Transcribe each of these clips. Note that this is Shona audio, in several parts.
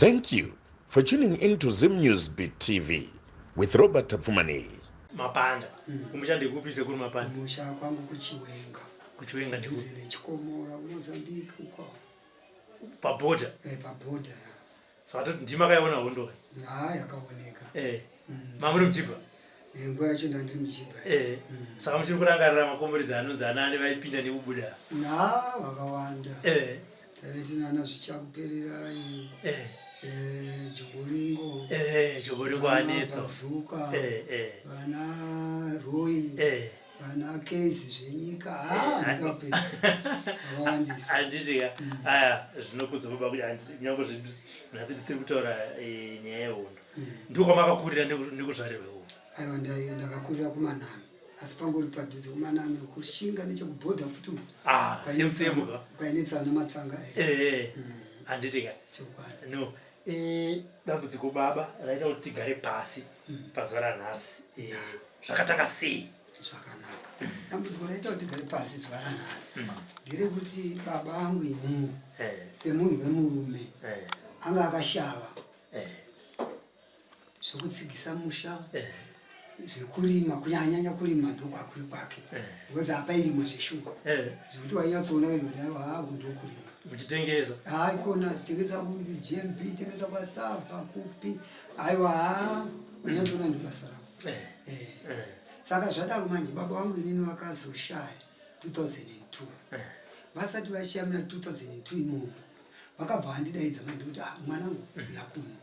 Thank you for tuning into Zim News Beat TV with Robert Tapfumani. Mapanda. Umushande kupise kuri mapanda. Musha kwangu kuchiwenga. Kuchiwenga ndiko. Ndizele chikomora Mozambique uko. Paboda. Paboda. Saka ndima kayaona hondo. Yakaoneka. Mamuri mchipa. Nguwa yacho ndandi mchipa. Saka mchiri kurangarira makomboriza anonzi anani vaipinda nekubuda. Vakawanda. Tinana zvichakuperera Joboringo. Joboringo anetsa. Bazuka. Vana Roy. Vana Case zvenyika. Ndikapedza. Vakawandisa. Anditika. Aya, zvinokudza kuba kuti nyango zvedu nhasi tisiri kutaura nyaya yehondo. Ndiko kwamakakurira nekuzvarirwa hondo. Aiwa ndakakurira kumanami. Asi pangori padhuze kumanami kushinga nechekubhodha futi. Semuka. Kwainetsana matsanga. Anditika. Chokwadi. No. Dambudziko baba raita kuti tigare pasi pazuva ranhasi. Zvakatanga sei? Zvakanaka. Dambudziko raita kuti tigare pasi zuva ranhasi. Ndire kuti baba angu inini semunhu wemurume anga akashava zvokutsigisa musha zvekurima kunyanya kurima ndokwakuri kwake because hapairimo zveshuwa zvekuti wainyatsoona vega kuti aiwa ndokurima muchitengesa ikona titengesa kuti GMB tengesa kwasabva kupi aiwa wainyatsoona ndobasa ravo saka zvadaro manje baba vangu inini vakazoshaya 2002 vasati vashaya muna 2002 imomo vakabva vandidaidza maindi kuti mwanangu yakuno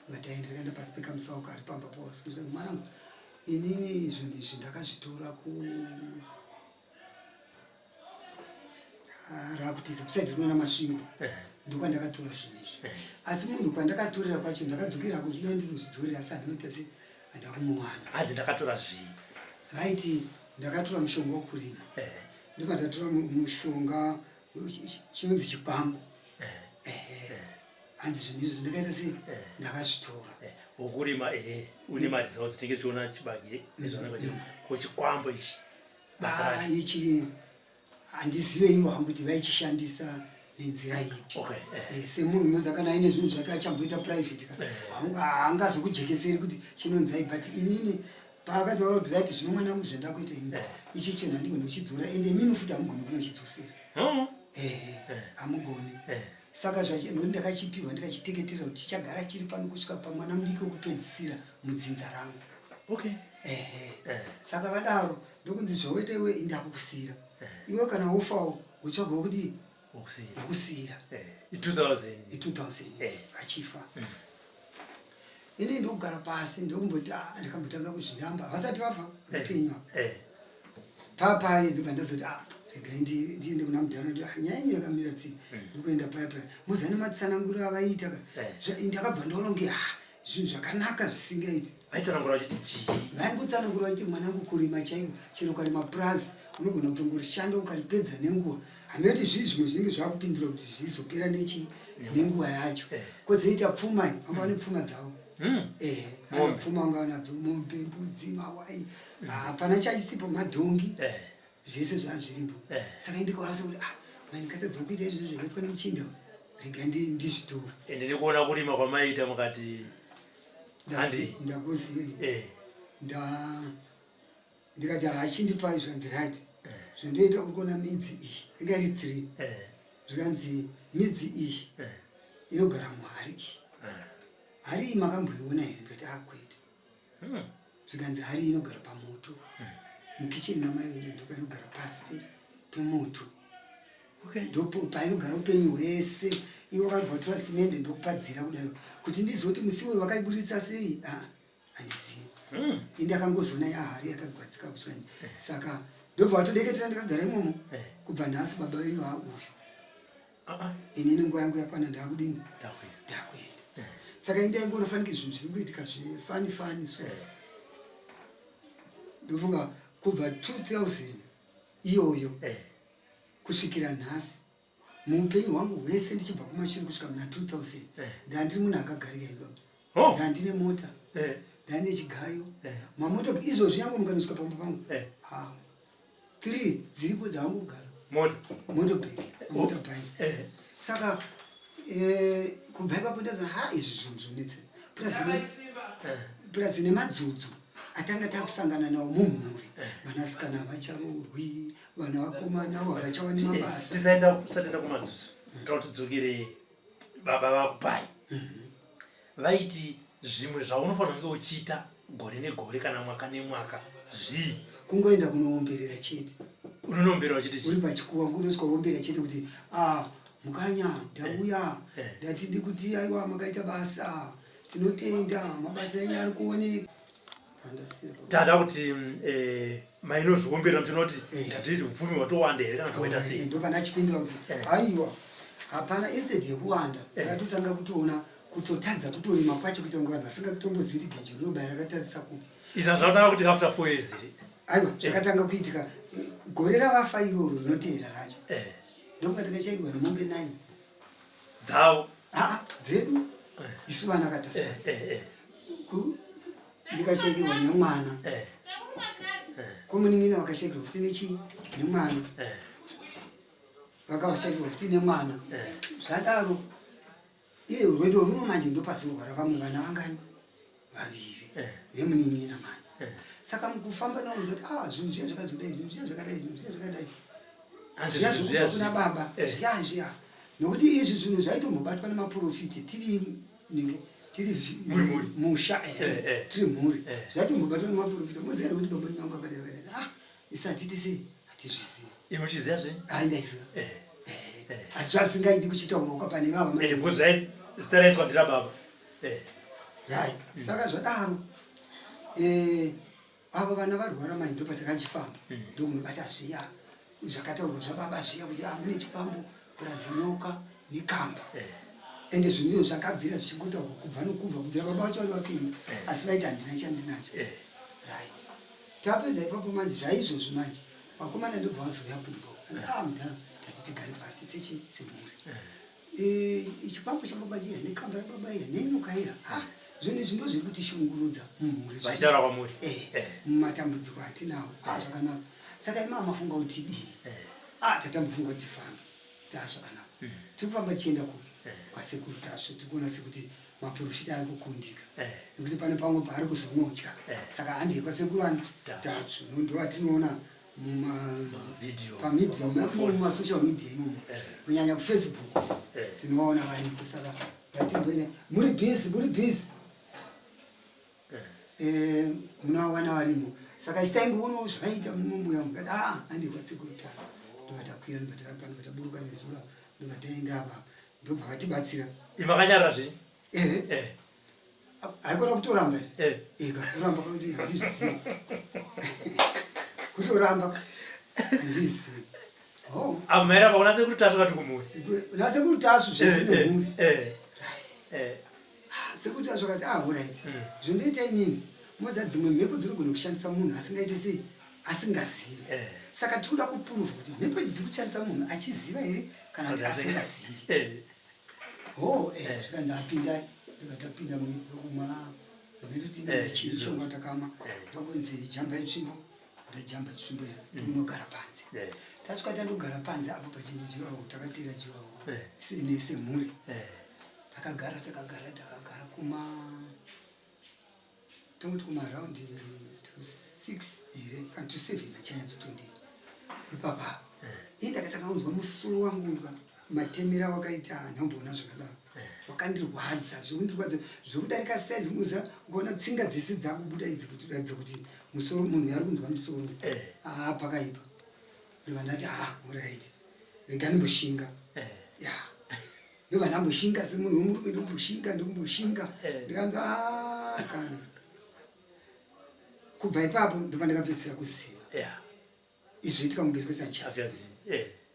vataenderekaenda pasi pekamusauko ari pamba pose mwanangu inini zvinhu izvi ndakazvitora rakutiza kusati rinoona masvingo ndokwandakatora zvinhu izvi asi munhu kwandakatorera kwacho ndakadzokera kuchida ndiruzvidzorera asi handinoita se handakumuwana hadzi ndakatora zvii vaiti ndakatora mushonga wokurima ndobva ndatora mushonga chinonzi chikwambo hanzi zvinhu izvi ndakaita sei ndakazvitora wokurima une mari dzawo dzitenge tichiona chibage kochikwambo ichi basa ichi handizive ivo hangu kuti vaichishandisa nenzira ipi semunhu unoza kana aine zvinhu zvake achamboita private haangazokujekeseri kuti chinonzai but inini paakataura kuti raiti zvino mwanangu zvandakuita ini ichi chinhu handigoni kuchidzora ende imini futi hamugoni kunochidzosera hamugoni saka nokuti ndakachipiwa ndikachiteketera kuti chichagara chiri pano kusvika pamwana mudiki wokupedzisira mudzinza rangu saka vadaro ndokunzi zvawoita iwe ndakukusira iwe kana wofawo utsvagwa kudi wokusira 2000 achifa ini ndokugara pasi ndokumboti ndikambotanga kuzviramba vasati vafa vapenywa papai ndobva ndazoti rega ndiende kuna mudhara ndi nyaya yenyu yakamira sei ndokuenda paipai muzane matsananguro avaita ndakabva ndaona kunge zvinhu zvakanaka zvisingaiti vaingotsanangura vachiti mwanangu kurima chaiko chero ukarima purazi unogona kutongorishanda ukaripedza nenguva hameti zvii zvimwe zvinenge zvakupindura kuti zvizopera nenguva yacho kozoita pfumai anga vane pfuma dzavo pfuma anga vanadzo mombe mbudzi mawai hapana chachisipo madhongi zvese zvaa zviripo saka indikaona sekuti ndingasadzokuita izvizvo zvakaitwa nemuchinda rega ndizvitora ende ndikuona kurima kwamaita mukati ndakuzivei ndikati hachindipai zvikanzi right zvondoita uri kuona midzi iyi inga iri 3 zvikanzi midzi iyi inogara muhari iyi hari iyi makamboiona here ndikati akwete zvikanzi hari iyi inogara pamoto mukicheni mamai wenyu ndopainogara pasi pemoto ndopo painogara upenyu hwese iwe wakaribva kutora simende ndokupadzira kudayo kuti ndizoti musi weyu wakaiburitsa sei handizivi indakangozona yahari yakagwadzika kusvika saka ndobva watodeketera ndikagara imomo kubva nhasi baba wenyu uyu inini nguva yangu yakwana ndakudini ndakuenda saka indaingonofanike zvinhu zviri kuitika zvefani so ndofunga kubva 2000 iyoyo kusvikira nhasi muupenyu hwangu hwese ndichibva kumashure kusvika muna 2000 ndandiri munhu akagarira ibaba ndandine mota ndandine chigayo mamota izvozvi yangu mukanosvika pamba pangu 3 dziripo dzavangogara motorbike motorbike saka kubva ipapo ndazona izvi zvinhu zvonetsa plus nemadzudzu atanga takusangana nawo mumhuri vanasikana vacharoorwi vana vakomana vakachawa nemabasa tisaenda kumadzudzu tidzokere baba vakupai vaiti zvimwe zvaunofanira kunge uchiita gore negore kana mwaka nemwaka zvii kungoenda kunoomberera chete unonomberera chete uri pachikuwa kunosvika kuombera chete kuti mukanya ndauya ndatidi kuti aiwa makaita basa tinotenda mabasa enyu ari kuoneka tada kuti mainozviombera mutinoti tatiti upfumi watowanda here kana zvoita sei ndopana achipindura kuti aiwa hapana instead yekuwanda takatotanga kutoona kutotadza kutorima kwacho kuita kunge vanhu vasingatombozivi kuti gejo rinobaya rakatarisa kupi izva zvatanga kuti after 4 years here aiwa zvakatanga kuitika gore ravafa iroro rinoteera racho ndokuka tikashayirwa nemombe 9 dzavo dzedu isu vana katasa ndikashayirwa nemwana komunin'ina vakashayirwa futi nechii nemwana vakashayirwa futi nemwana zvadaro iye rwendo runo manje ndopazorwara vamwe vana vangani vaviri vemunin'ina manje saka mukufamba naunza kuti zvinhu zviya zvakazodai zvinhu zviya zvakadai zvinhu zviya zvakadai zviya zvokubva kuna baba zviya zviya nokuti izvi zvinhu zvaitombobatwa nemaprofiti tiri musha tiri mhuri zvaitombobatwa nemaprofiti moziva kuti baba nyangu akadai akadai isatiti sei hatizvizivi imuchiziva zve handaiziva asi zvasingaiti kuchitaurauka pane vava zita raiswa ndira baba right saka zvadaro ava vana varwara manje ndopatakachifamba ndokunobata zviya zvakataurwa zvababa zviya kuti mune chipambo purazi nyoka nekamba ende zvinhuyo zvakabvira zvichingotauka kubva nokubva kubvira baba vacho vari vapenyu asi vaiti handina chandinacho right tapedza ipapo manje zvaizvozvo manje vakomana ndobva vazoya kumba mudhara tati tigare pasi semhuri chipambo chababa chiya nekamba yababa iya nenyoka iya zvinhu zvindo zviri kutishungurudza mumhuri vachitaura kwamuri mumatambudziko atinawo zvakanaka saka ima mafunga kuti dii tatambofunga kuti tifambe zvakanaka tiri kufamba tichienda kwasekuru tasvo tikuona sekuti maprofita ari kukundika nekuti pane pamwe paari kuzonotya saka handei kwasekuru ani tatsvo ndovatinoona mumasocial media imomo kunyanya kufacebook tinovaona variko saka ngatimboene muri bhizi munawana varimo saka isitaingoonawo zvakaita mumomuya mukati handei kwasekuru tano ndovatakwira ndovataburuka nezura ndovataenda apa ndobva vatibatsira makanyarira zvi haikona kutoramba kuramba kuti handizvizivi kutoramba handizivi maira pauna sekuru tasvo vati kumuri nasekuru tasvo zvese nemhuri sekuru tasvo kati right zvinoita inini moza dzimwe mhepo dzinogona kushandisa munhu asingaite sei asingazivi saka tinoda kupuruvha kuti mhepo idzi dziri kushandisa munhu achiziva here kana kuti asingazivi zvikanzi apindai ndovatapinda muma zvaitoti chonga takama ndokunzi jambai tsvimbo atajamba tsvimbo ndokunogara panze tasvika tandogara panze apo pachinjurawo takatera jurawo semhuri takagara tongoti kumaraundi 6 here kana 7 achanyatsotondeita ipapa indakataka kunzwa musoro wangu matemera wakaita nhambona zvakadaro wakandirwadza zvokudarika saizi muza ngoona tsinga dzese dzakubuda idzi kuti ratidza kuti musoro munhu yari kunzwa musoro pakaipa ndobva ndati right rega ndimboshinga ndobva ndamboshinga semunhu wemurume ndokumboshinga ndikanzwa kana kubva ipapo ndobva ndakapedzisira kuziva izvoitika mumberi kwesanchasi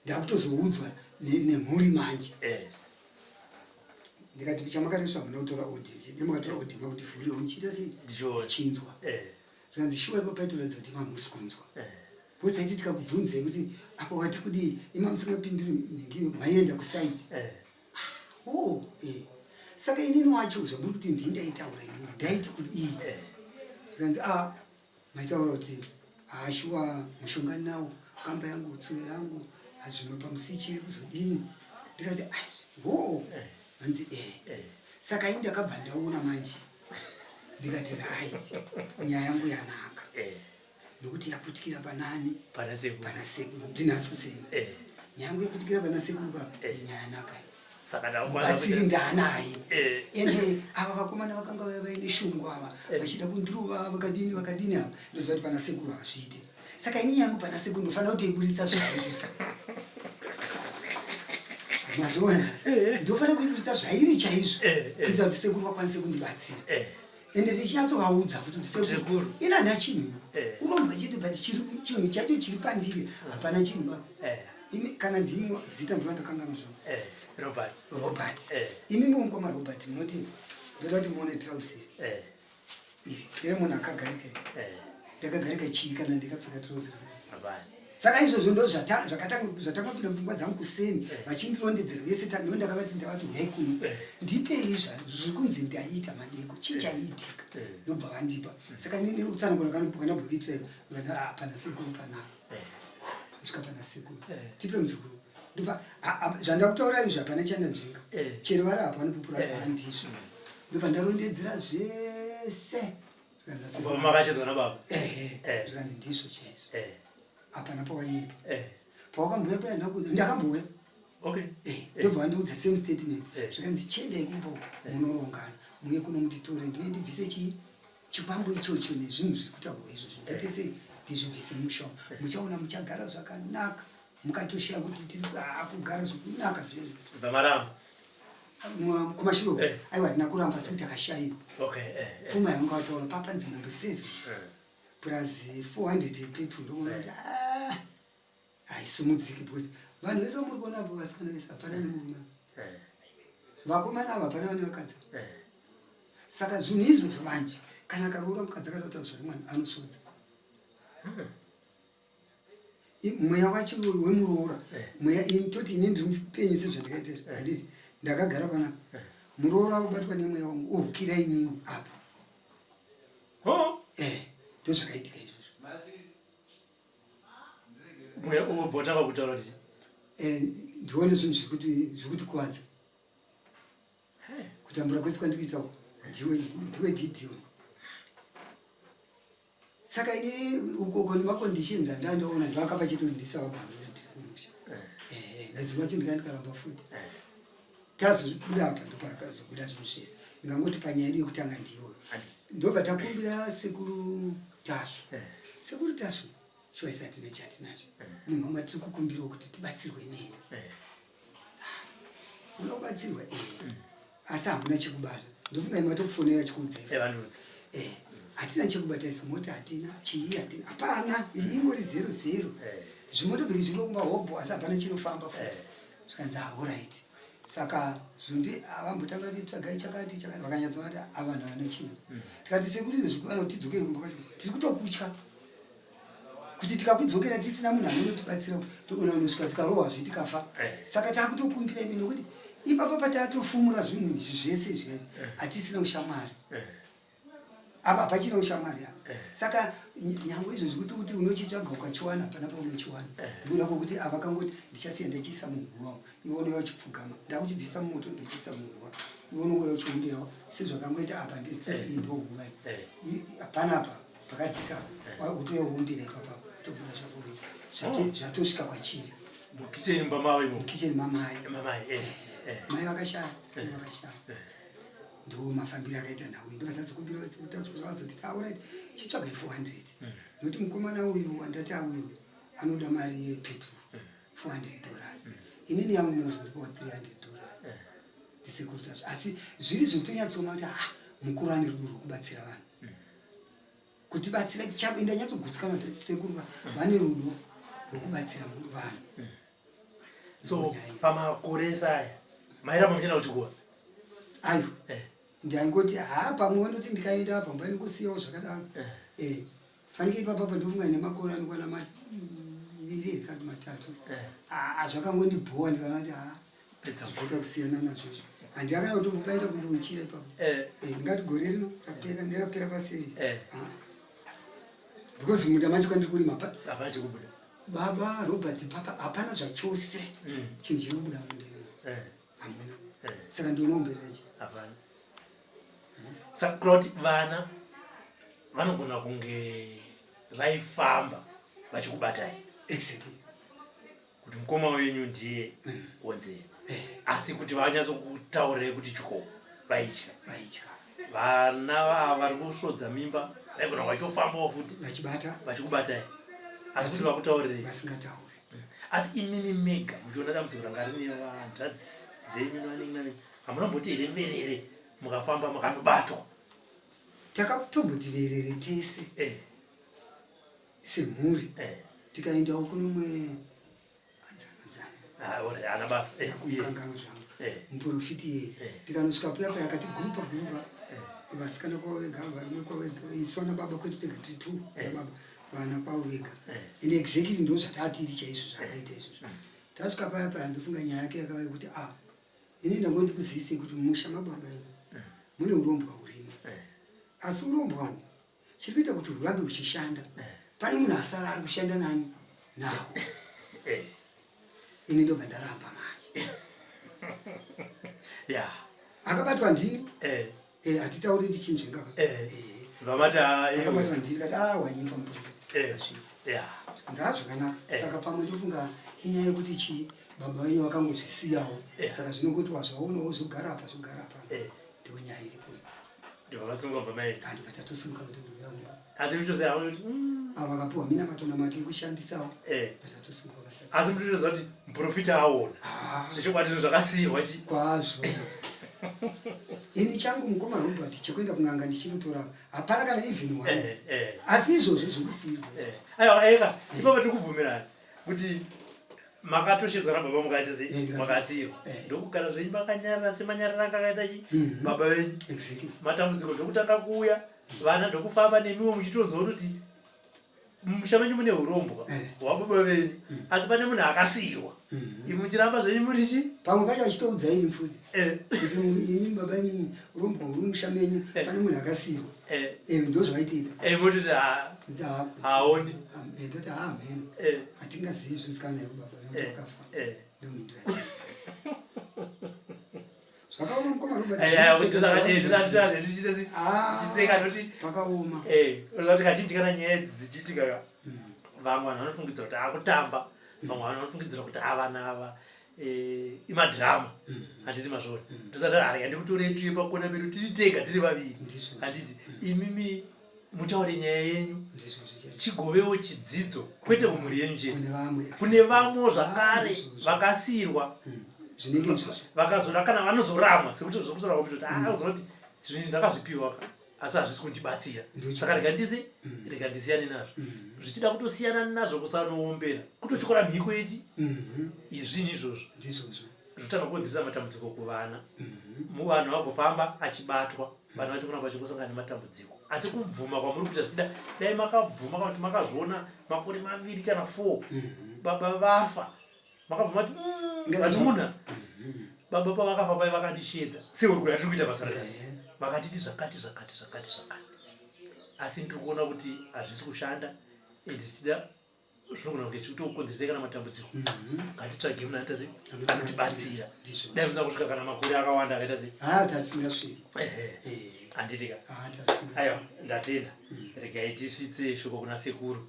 ndakutozoudzwa nemhuri manje ndikati chamakareswa muna kutora odi nemakatora odi makuti vhuriwo muchiita sei ndichinzwa zvikanzi shuwa ipo paitoratidza kuti mamusi kunzwa bozaiti tikakubvunzei kuti apa wati kudii ima musingapindiri nhingi maienda kusaiti saka inini wacho zvamuri kuti ndindaitaura ini ndaiti kudii zvikanzi maitaura kuti shuwa mushongani nawo kamba yangu tsuro yangu zvimwe pamusi chiri kuzodini ndikati hanzi saka ini ndakabva ndaona manje ndikati right nyaya yangu yanaka nokuti yaputikira panani pana sekuru ndinaso seni nyaya yangu yaputikira pana sekuru ka nyaya yanaka batsiri ndanaye ende ava vakomana vakanga vaine shungu ava vachida kundiruva vakadini ava ndoziva kuti pana sekuru hazviite saka ini yangu pana sekuru ndofanira kuti iburitsa zvairi mazviona ndofanira kuiburitsa zvairi chaizvo kuitira kuti sekuru vakwanise kundibatsira ende ndichinatsovaudza kuti sekuru ina hana chinhu unombwa chete but chinhu chacho chiri pandiri hapana chinhu kana ndimi zita ndorandakangana zvavo Robert imi mungoma Robert munoti ndoda kuti muone trousers iri ndere munhu akagarika ndakagarika chii kana ndikapfeka trousers saka izvozvo ndo zvakatanga kupinda mupfungwa dzangu kuseni vachindirondedzera vese ndo ndakavati ndavati huyai kuno ndipei zviri kunzi ndaita madeko chii chaiitika ndobva vandipa saka nini kutsanangura kana bhukitira pana sekuru panapa svika pana sekuru tipe muzukuru ndopa zvandakutaura izvo hapana chandanzvenga chero vari apa vanopupura handizvo ndopa ndarondedzera zvese zvikanzi ndizvo chaizvo hapana pawanyepa pawakamboya payanhakuza ndakambouya ndobva vandiudza same statement zvikanzi chendai kumboko munorongana muye kuno mutitore ndiye ndibvise chipambo ichocho nezvinhu zviri kutaurwa izvozvo ndatese ndizvibvise mumushawo muchaona muchagara zvakanaka mukatoshiya kuti tiri kugara zvakanaka kumashiro aiwa tina kuramba sekuti akashayiwa pfuma yanga wataura papanzi mombe 7 plus 400 yepetrol ndokuona kuti haisimudziki because vanhu vese vamuri kuonapo vasikana vese hapana nemurume vakomana ava hapana vane vakadzi saka zvinhu izvo zvavanje kana akaroora mukadzi akadata zvarimwana anosodza mweya wacho wemuroora mweya toti ini ndiri mupenyu sezvandikaita handiti ndakagara pana muroora akubatwa nemweya wangu ohukira inini apa ndozvakaitika izvozvo mweya ubotava kutaura kuti ndione zvinhu zviri kuti kuwadza kutambura kwese kwandikuitawo ndiwe Gideon saka ini ukoko nemaconditions andandaona ndakapa chete ndisavabvumira tiri kumusha naziva cho ndikandikaramba futi tazobuda apa ndopakazobuda zvinhu zvese ndingangoti panyaya ino yekutanga ndiyo ndobva takumbira sekuru tasu choisi hatina chatinacho munhu wanga tiri kukumbirawo kuti tibatsirwe neni unoda kubatsirwa asi hamuna chekubata ndofunga ima tokufonera chikuudzai hatina chekubata iso mota hatina chii hatina hapana ingori 00 zvimotobheki zvinokumba hobho asi hapana chinofamba futi zvikanzi alright saka zvondi avambotanga titsvagai chakati vakanyatsoona kuti avanhu havana chinhu tikati sekuri izvo zvikana kuti tidzokere kumba kwacho tiri kutokutya kuti tikakudzokera tisina munhu anonotibatsira togona kunosvika tikarohwazve tikafa saka taakutokumbira imi nokuti ipapa patatofumura zvinhu izvi zvese izvi hatisina ushamwari apa hapachina ushamwari apa saka nyange izvo zvikuti kuti unochitsvaga ukachiwana hapana paunochiwana ndikuda kwokuti avakangoti ndichasiya ndachiisa muhuru wavo iwone wachipfugama ndakuchibvisa mumoto ndachiisa muhuru wavo iwone ngoya uchiumbirawo sezvakangoita apa ndikuti indohuvai hapana apa pakadzika utoyaumbira ipapa utobuda zvako zvatosvika kwachiri mukicheni mamai mai vakashaya ndo mafambiro akaita nhau ndo vatadzokubiraazoti alright chitsvagai 400 nokuti mukomana uyu wandati auyu anoda mari yepetrol $400 inini yangu muzi ndipowa $300 ndisekuru tazvo asi zviri zvekutonyatsoona kuti mukuru ane rudo rwokubatsira vanhu kutibatsira chako indanyatsogutsukana kuti sekuru vane rudo rwokubatsira vanhu so pamakore saya mairamba muchina kuchikua ayo ndaingoti pamwe vanoti ndikaenda apa mbani kusiyawo zvakadaro fanike ipapapa ndofunga nemakore anokwana maviri kana matatu zvakangondibhowa ndikana kuti zvoita kusiyana nazvozvo handiyakana kuti mbaenda kundiuchira ipapo ndingati gore rino rapera nerapera pasei because munda macho kwandiri kurima baba Robert papa hapana zvachose chinhu chiri kubuda munda hamuna saka ndinoomberechi hapana saka kuti vana vanogona kunge vaifamba vachikubatai exactly kuti mukoma wenyu ndiye wonzeri asi kuti vanyatsokutaurire kuti chiko vaitya vana vari kusvodza mimba vaigona vaitofambawo futi vachikubatai asi kuti vakutaurire vasingatauri asi imimi mega muchiona dambudziko ranga rine vanhadzi dzenyu nanini hamunamboti here mverere mukafamba mukandobatwa takatombotiverere tese semhuri tikaendawo kune mwe ana basa kumukangano zvangu muprofiti ye tikanosvika paya paya akati gurupa vasikana kwavo vega varume kwavo vega iswa nababa kwetu tega tiri 2 nababa vana kwavo vega ende exactly ndo zvatatiri chaizvo zvakaita izvozvo tasvika paya paya ndofunga nyaya yake yakava yekuti ini ndangondikuzivise kuti musha mababa mune urombwa hurimo asi urombwa hwu chiri kuita kuti hurambe huchishanda pane munhu asara ari kushanda nani nawo ini ndobva ndaramba manje akabatwa ndini hatitauri ndichinzvenga akabatwa ndini kati wanyimba muprofiti zvanzi zvakanaka saka pamwe ndofunga inyaya yekuti chi baba wenyu wakangozvisiyawo saka zvinongoti wazvaona wozogara apa ndiwo nyaya iripo ndibvatatosunga vatodzokeramumba asi muchosea kuti vakapiwa mina matona mati ekushandisawo vatatosunga asi mutoziva kuti muprofita aona zvichokwatizvo zvakasiyirwa chi kwazvo ini changu mukoma Robert chekuenda kunganga ndichinotora hapana kana even one asi izvozvo zvokusiyirwa aiwa eka ipapa tikubvumirana kuti makatoshedzwa nababa mukaita sei makasiyirwa ndokugara zvenyu makanyarara semanyarara akakaita chi baba venyu matambudziko ndokutanga kuuya vana ndokufamba nemiwo muchitoziva kuti musha menyu mune urombwa hwababa venyu asi pane munhu akasiyirwa imi muchiramba zvenyu muri chi pamwe pacho achitoudzai ini futi kuti ini baba ini urombwa huri musha menyu pane munhu akasiyirwa ndozvaitoita mototi haoni toti mheno hatingazivi zvisikanayo baba nokuti wakafa ndomhindura zvakaoma mukoma Robert pakazoti kazhinji kana nyaya dzichiitika vamwe vanhu vanofungidzira kuti akutamba vamwe vanhu vanofungidzira kuti avana ava imadhirama handiti mazvona ndosati hari handikutorei tuye pakona pedu tichitega tiri vaviri handiti imimi mutaure nyaya yenyu chigovewo chidzidzo kwete kumhuri yenyu chete kune vamwe zvakare vakasiyirwa vakazoda kana vanozoramwa sekuti zvokutora kuti uzoti zvinhu ndakazvipiwa asi hazvisi kundibatsira saka rega ndisiyane nazvo zvichida kutosiyana nazvo kusanoombera kutotyora mhiko yechi izvinhu izvozvo zvotanga kukonzeresa matambudziko kuvana vanhu vagofamba achibatwa vanhu vachikuramba vachingosangana nematambudziko asi kubvuma kwamuri kuita zvichida dai makabvuma kana kuti makazviona makore 2 kana 4 baba vafa makabvuma kuti muna baba pavakafa pai vakandishedza seuri kuti atiri kuita basa rakati vakatiti zvakati asi ndiri kuona kuti hazvisi kushanda ende zvichida zvinogona kunge zvichitokonzeresa kana matambudziko ngatitsvage munhu anoita sei anotibatsira dai musina kusvika kana makore akawanda akaita sei handitika aiwa ndatenda regai tisvitse shoko kuna sekuru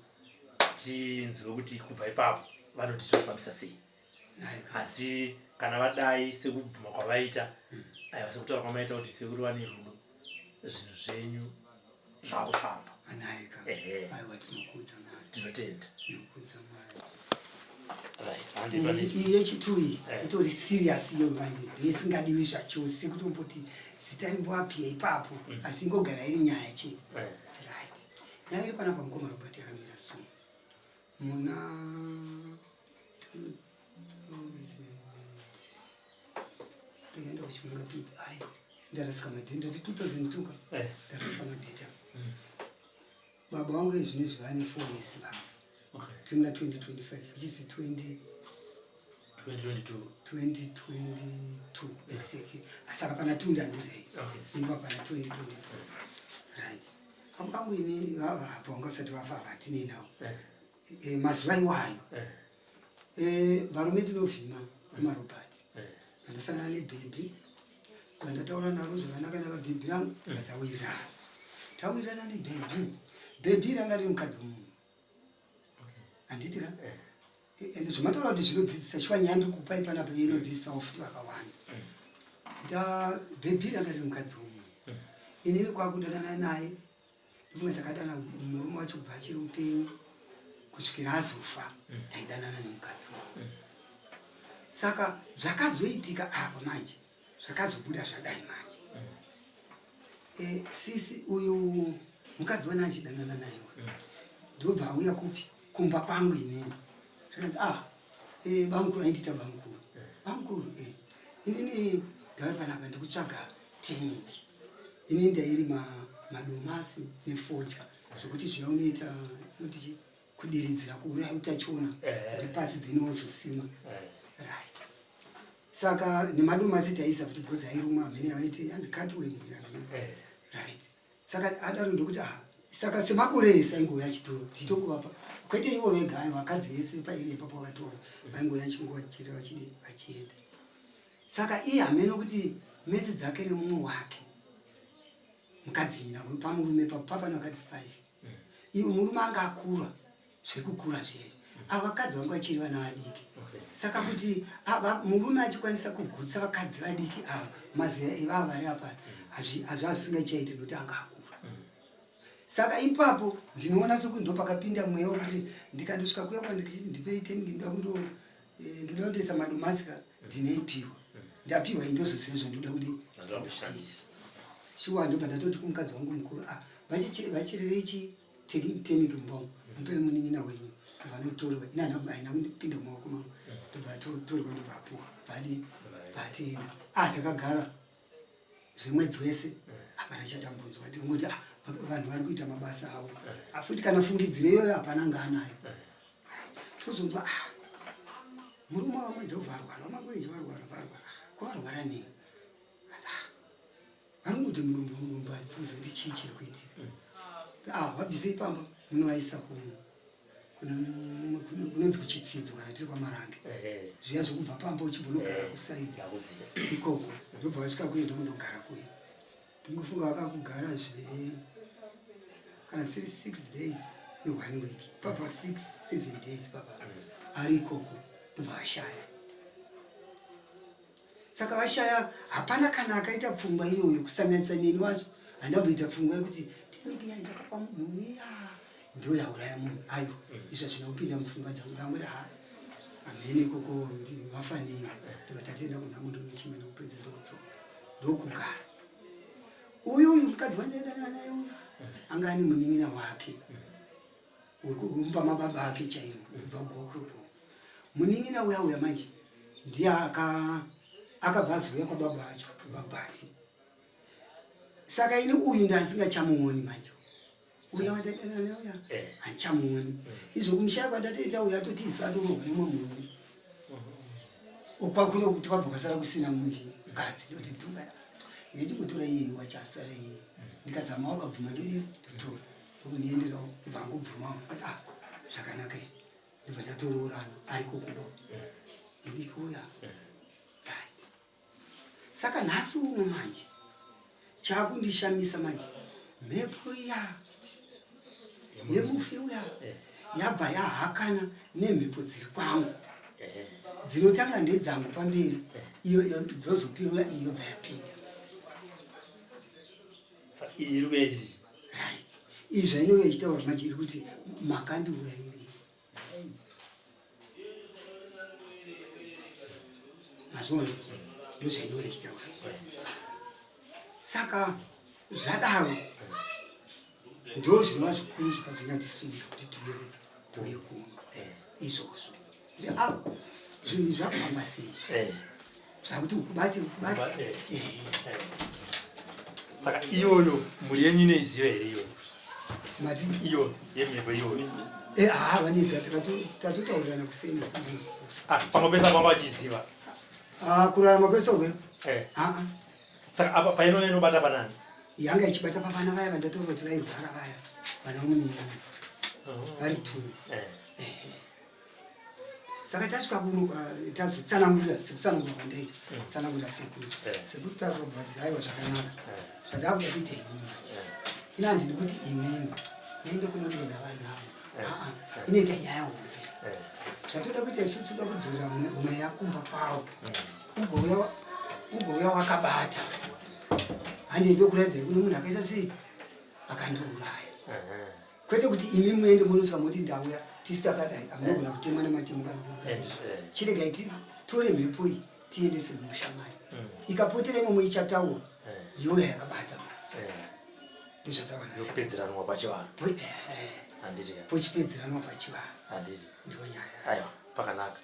tinzwe kuti kubva ipapo vanotitofambisa sei asi kana vadai sekubvuma kwavaita aiwa sekutaura kwamaita kuti sekuru vane rudo zvinhu zvenyu zvakufamba tinotenda iye chitui itori serious iyo manje ndisingadiwi zvachose kutomboti zita rimboapia ipapo asi ingogara iri nyaya chete right nyaya iri panapa mukoma Robert yakamira so muna ndikaenda kuchimanga kuti ndarasika madhenda ti 2002 ndarasika madheta baba wangu ezvino zvivane 4 years vafa timuna 2025 which is 2022 exactly asaka pana 2 ndandirei imba pana 2022 right baba wangu ini hapo wangasati vafa vatine nawo mazuva iwayo varume tinovhima kumaRobert vandasangana nebhebhi vandataura naro zvakanaka bhebhi rangu vatawirirana tawirirana nebhebhi bhebhi ranga riri mukadzi womunhu handiti ka ende zvamataura kuti zvinodzidzisa shwanya ndikupai panapa inodzidzisawo futi vakawanda bhebhi ranga riri mukadzi womunhu inini kwakudanana naye ifunga takadana murume wacho kubva achiri upenyu kusvikira azofa taidanana nemukadzi saka zvakazoitika apa manje zvakazobuda zvadai manje sisi uyu mukadzi wana achidanana naye ndobva auya kupi kumba kwangu inini zvikanzi bamukuru aindita bamukuru inini ndave panapa ndikutsvaga teniki inini ndairi madomasi nefodya zvokuti zviya unoita noti kudiridzira kuuraya utachiona uri pasi then wozosima right saka nemadomasi taisa kuti because airuma amene avaiti handikati wemwira right saka adaro ndokuti saka semakore ese aingoya chitoro titonguvapa kwete ivo vega ayo vakadzi vese pairi ipapo vakatora vaingoya chinguva chiri vachienda saka iye hameno kuti metse dzake nemumwe wake mukadzi nyina pamurume papana vakadzi 5 ivo murume anga akura zvekukura zveri ava vakadzi vangu vachiri vana vadiki saka kuti murume achikwanisa kugutsa vakadzi vadiki ava mazera evava vari apa hazvasingachaiti nokuti anga akura saka ipapo ndinoona sekuti ndo pakapinda mweya wekuti ndikandosvika kuya kwandipei tengi ndinoda kundoisa madomasika ndineipiwa ndapiwa indozoziva zvandoda kuti ndoite shuwa ndobva ndatoti kumukadzi wangu mukuru vachirireichi teniki mbongo mupe munin'ina wenyu vanotorwa inanabaina kundipinda mumaoko mangu ndobva torwa ndobva apuwa vatenda takagara zvemwedzi wese hapana chatambonzwa ti ngoti vanhu vari kuita mabasa avo futi kana fungidziro iyoyo hapana ngaanayo tozonzwa murume wamajovha arwara wamakureji varwara kwavarwara nei vari kuti mudumbu adzuzoti chii chiri kuitika vabvisei pamba munovaisa kunonzi kuchitsidzo kana tiri kwamarange zviya zvokubva pamba uchimbonogara kusaidi ikoko ndobva vasvika kuenda kundogara kuye ndingofunga vakakugara kana 6 days i1 week papa 6-7 days papa ari ikoko ndobva vashaya saka vashaya hapana kana akaita pfungwa iyoyo kusanganisa neni wacho handamboita pfungwa yekuti teniki yaindakapa munhu iya ndo yauraya munhu ayo izvo zvina kupinda mupfungwa dzangu ndangoti amene ikoko vafaneiwo ndivatatenda kunhamundo nechimwe ndokupedza ndokudzoka ndokugara uyu mukadzi wandaidana naye uya anga ane munin'ina wake wekumupa mababa ake chaiwo kubva kugokoko munin'ina uya manje ndiye akabva azouya kwababa acho vabhati saka ini uyu ndasingachamuoni manje uya wandaidana naye uya handichamuoni izvo kumushaya kwandatoita uya atoti isatororwa nemwe munhu okwakuno kuti kwabva kwasara kusina mumwe mukadzi ndoti tunga ngechimbotora iye wachasara iye ndikazama wakabvuma ndodii ndotora ndokunienderawo ndibva ngobvumawo zvakanaka izvi ndibva ndatoroorana ari kokuba mudiki uya right saka nhasi uno manje chakundishamisa manje mhepo iya yemufi uya yabva yahakana nemhepo dziri kwangu dzinotanga ndedzangu pamberi iyo dzozopira iyo yobva yapinda right izvo inove ichitaura manje iri kuti makandiurayirei mazvona ndozvainove ichitaura saka zvadaro ndo zvinova zvikuru zvakazonyatisunza kuti tuye kuno izvozvo kuti zvinhu zvakufamba sei zvakuti ukubati saka iyoyo muri yenyu inoiziva here iyoyo mati iyo yemhepo iyoyo vaniziva tatotaurirana kuseni pamwe pese apamba achiziva kurarama kwese kwero saka apa paino inobata panani yanga ichibata pavana vaya vandataura kuti vairwara vaya vana vomunyina vari 2 saka tasvika kuno tazotsanangurira sekutsanangura kwandaita tsanangurira sekuru takurobva kuti aiwa zvakanaka zvatakuda kuita inini manje ina handidi kuti inini naende kunodenda vanhu avo inoita nyaya hombe zvatoda kuita isu toda kudzorera mweya kumba kwavo ugouya wakabata handei ndokuratidza kune munhu akaita sei akandiuraya kwete kuti imi muende munosvika moti ndauya tisi takadai amunogona kutemwa nematemo kana kuuraya chiregai titore mhepo iyi tiendese mumushamai ikapotera imwe muichataura iyoya yakabata manje ndozvatapedzeranwa pachivanhu pochipedzeranwa pachivanhu ndiyo nyaya aiwa pakanaka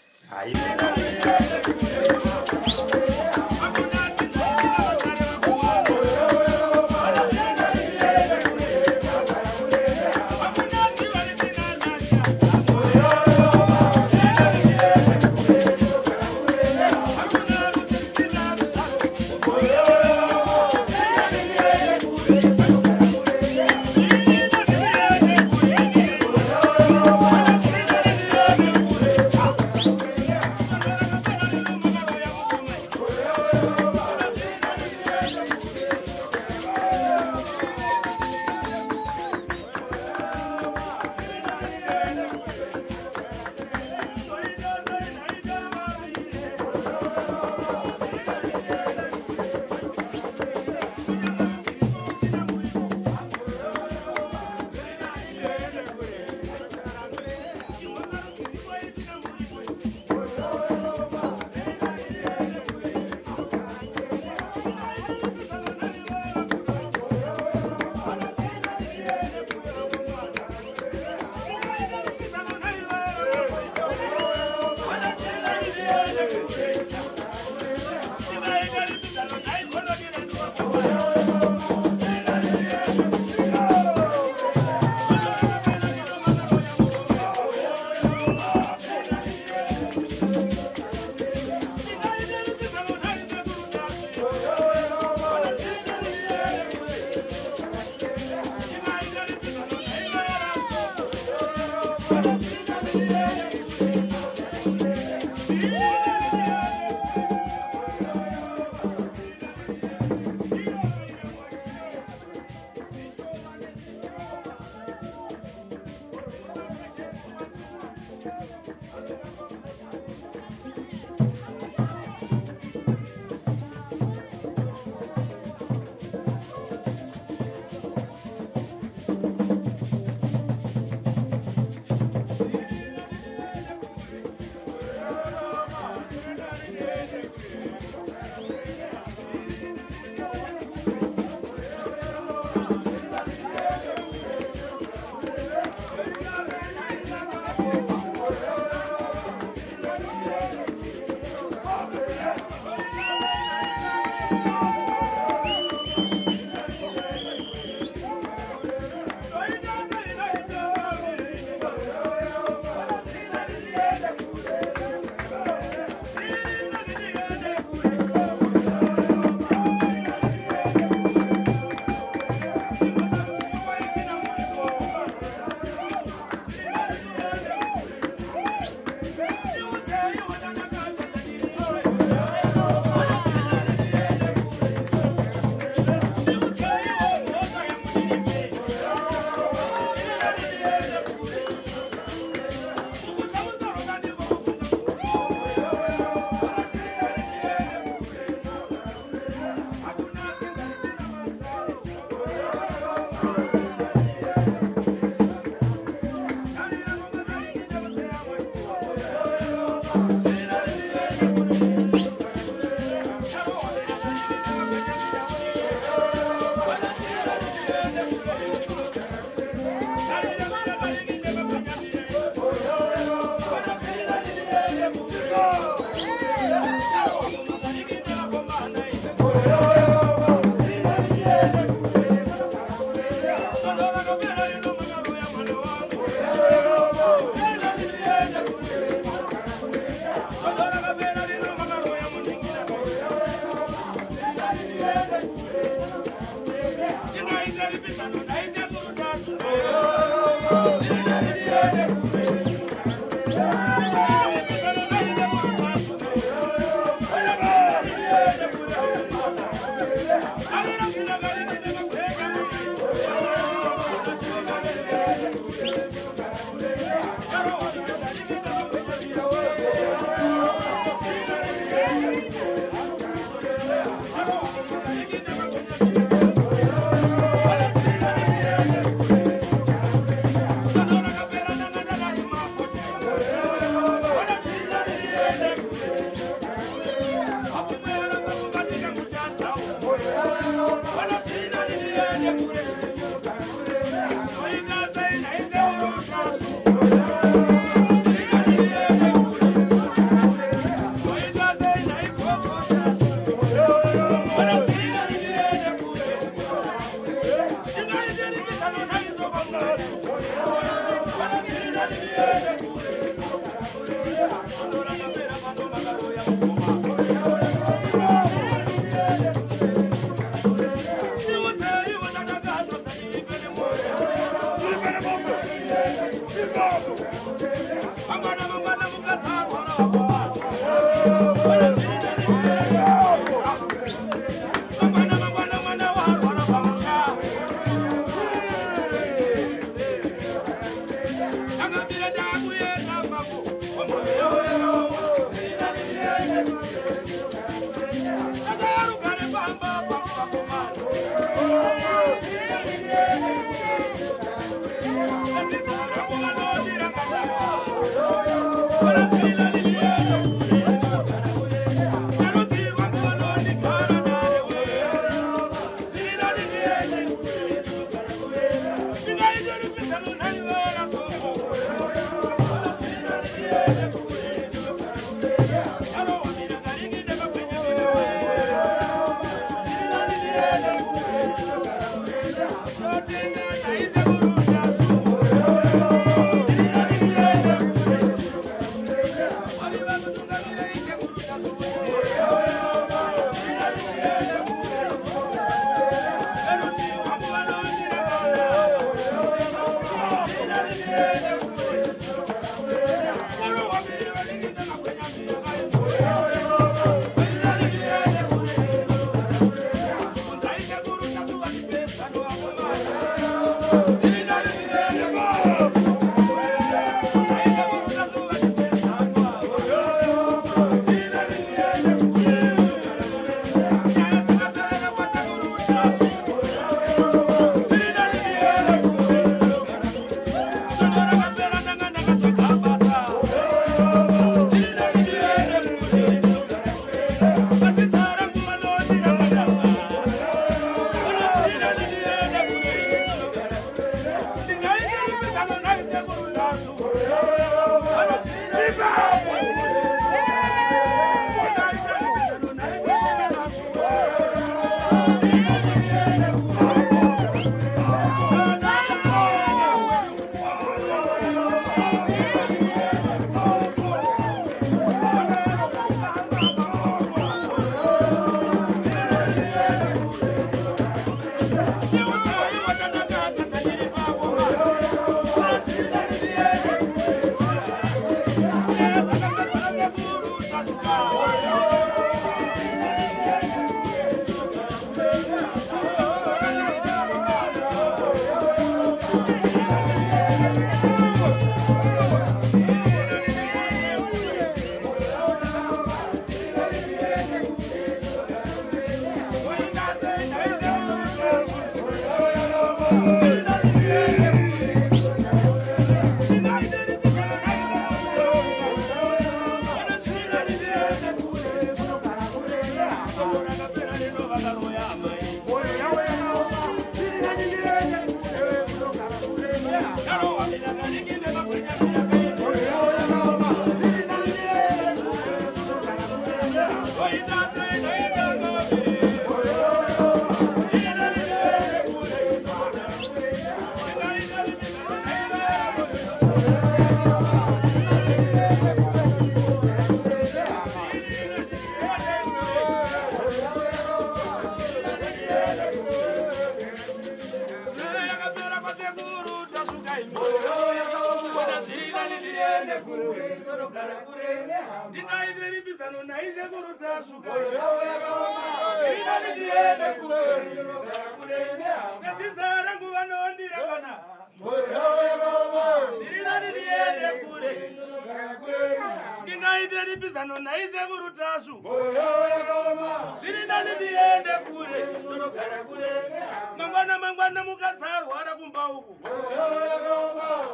Mangwana mukatsarwara kumba uku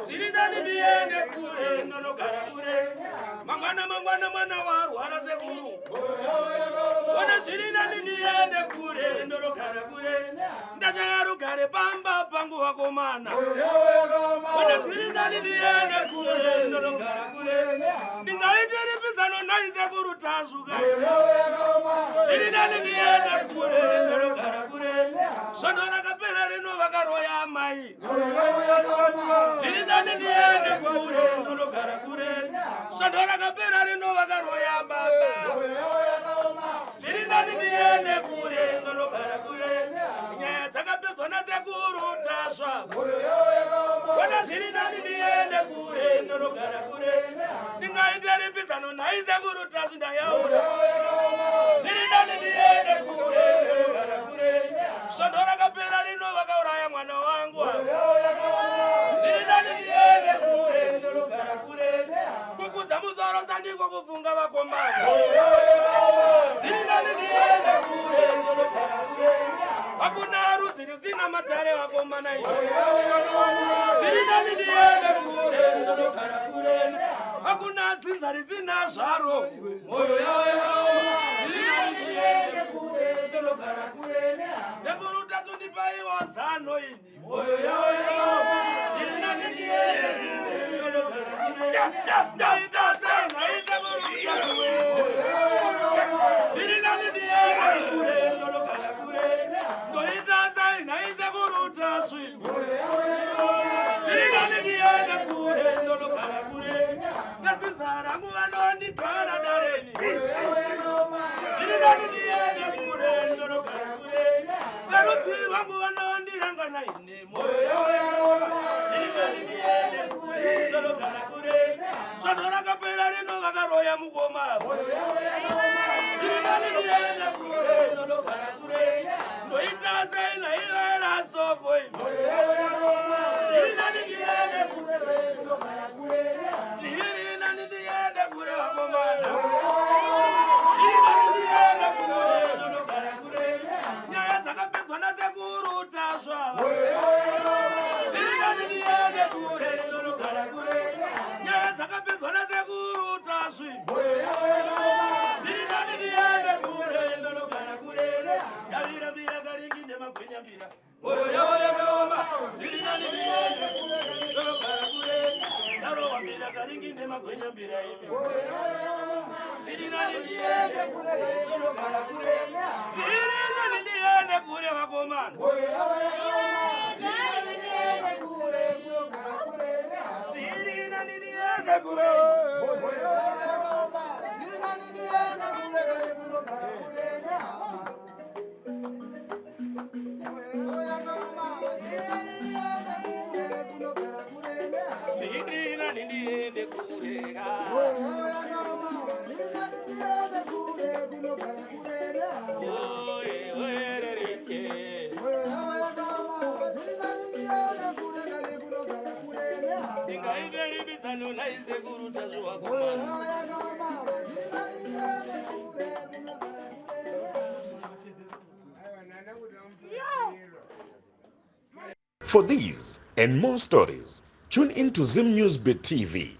zviridani ndiende kure ndonogara kure mangwana mwana warwara sekuru ona zviridani ndiende kure ndonogara kure ndachaya rugare pamba pangu vakomana ona zviridani ndiende kure ndonogara kure ndingaite ripisano nai sekuru tasvuka zviridani ndiende kure ndonogara kure sondo rakapera rino vakaroya amai zviridani ndiende kure ndonogara kure sondo rakapera rino vakaroya baba zviridani ndiende kure ndonogara kure nyaya dzakapedzwa nasekuru tasva ona zviridani ndiende kure ndonogara kure ndingaite ripisano nhai sekuru tasvi ndayaura vakomana tiri nani ndiende kure ndonogara kure hakuna rudzi risina matare vakomana iyo tiri nani ndiende kure ndonogara kure hakuna dzinza risina zvaro moyo yavo tiri nani ndiende kure ndonogara kure sekuru tatundipaiwa zano ini moyo yavo tiri nani ndiende kure ndonogara kure ndaita sei naita kuruta tiri nani ndiende kure ndonogara kure ndoita sei naita kuruta swingo tiri nani ndiende kure ndonogara kure ngatsinza rangu vanondigara dareni tiri nani ndiende kure ndonogara kure varudzi rwangu vanondirangana ine moyo tiri nani ndiende kure ndonogara kure sono rakapera rino vakaroya mukoma tiri nani ndiende kure ndonogara kure ndoita sei naivera soko tiri nani ndiende kure ndonogara kure tiri nani ndiende kure vakomana tiri nani ndiende kure ndonogara kure nyaya dzakapedzwa nasekuru tasvava tiri nani ndiende kure ndonogara kure nyaya dzakapedzwa nasekuru tasvimbo tiri nani ndiende kure ndonogara kure yavirambira karingi nemagwenyambira moyo yavo yakaoma tiri nani ndiende kure ndonogara kure yarovambira karingi nemagwenyambira imi tiri nani ndiende kure ndonogara kure tiri nani ndiende kure vakomana tiri nani ndiende kure tiri nani ndiende kure ndingaiveribisano naisekuru tazvowakomana For these and more stories, tune in to Zim News Bit TV